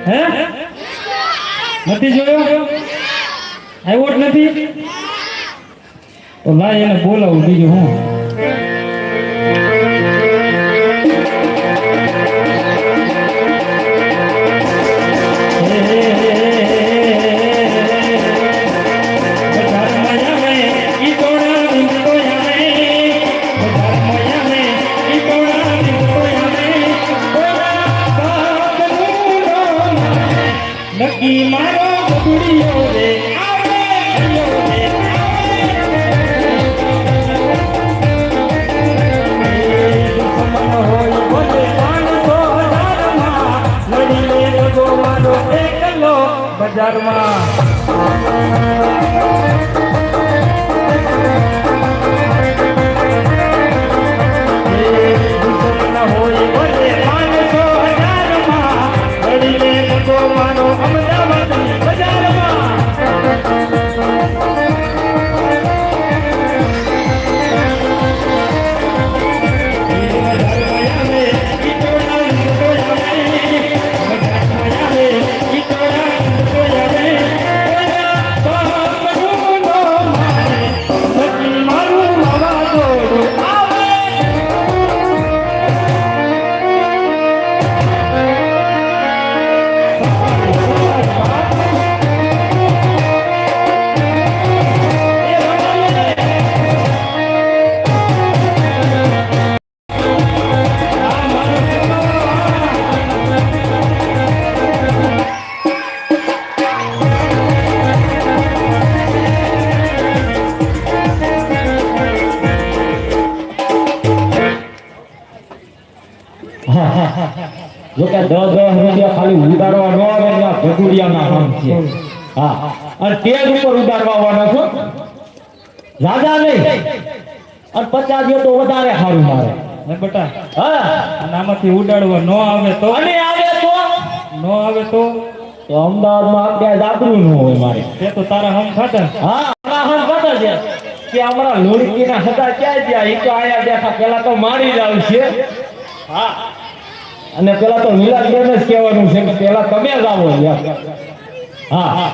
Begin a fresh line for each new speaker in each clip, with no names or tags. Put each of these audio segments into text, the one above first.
હે નથી જોયો આવ્યો જ નથી તો લાય એને બોલાવું બીજું હું નક્કી મારો ગુડિયો રે આવે દુશ્મન હોય બોલે માણસો બજારમાં લડી લે ગોવાનો એકલો બજારમાં
જો કે 10 રૂપિયા ખાલી ઉડાડવા ન આવે ને આ ભગુડિયાના કામ છે હા અને તેજ ઉપર ઉડાડવા આવવાનો છો રાજા નહીં અને 50 દે તો વધારે સારું મારે
હે બેટા
હા
અને આમાંથી ઉડાડવા ન આવે તો
અને આવે તો
ન આવે તો
અમદાવાદમાં આપણે જાગરું ન હોય મારે
તે તો તારા હમ ખાતા
હા મારા હમ ખાતા છે કે અમારા લોડકીના હતા ક્યાં ગયા એ તો આયા બેઠા પેલા તો મારી જ આવશે હા અને પેલા તો નીલાબેન જ કહેવાનું છે કે પેલા તમે જ આવો હા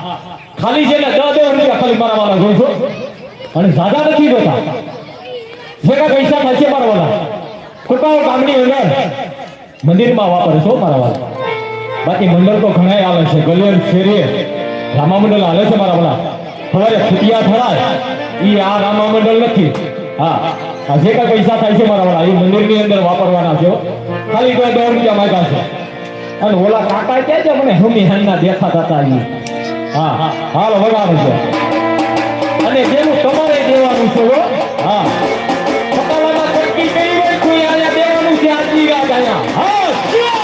ખાલી છે ને 10 રૂપિયા ખાલી મારા વાળા જોઈશો અને જાદા નથી જોતા જેના પૈસા થશે મારા વાળા કૃપાઓ કામની અંદર મંદિરમાં વાપરશો મારા વાળા બાકી મંડળ તો ઘણા આવે છે ગલિયર શેરીએ રામા મંડળ હાલે છે મારા વાળા સવારે ખુટિયા ઠરાય એ આ રામા મંડળ નથી હા આ જે કઈ પૈસા થાય છે મારા વાળા એ મંદિરની અંદર વાપરવાના છે ખાલી કોઈ 10 રૂપિયા માંગ્યા છે અને ઓલા કાકા કે છે મને હમી હાલના દેખાતા હતા હા હાલ વગાડો છે અને જેનું તમારે દેવાનું છે હા સકાલામાં કટકી કરી હોય કોઈ આયા દેવાનું છે આજી રાત આયા હા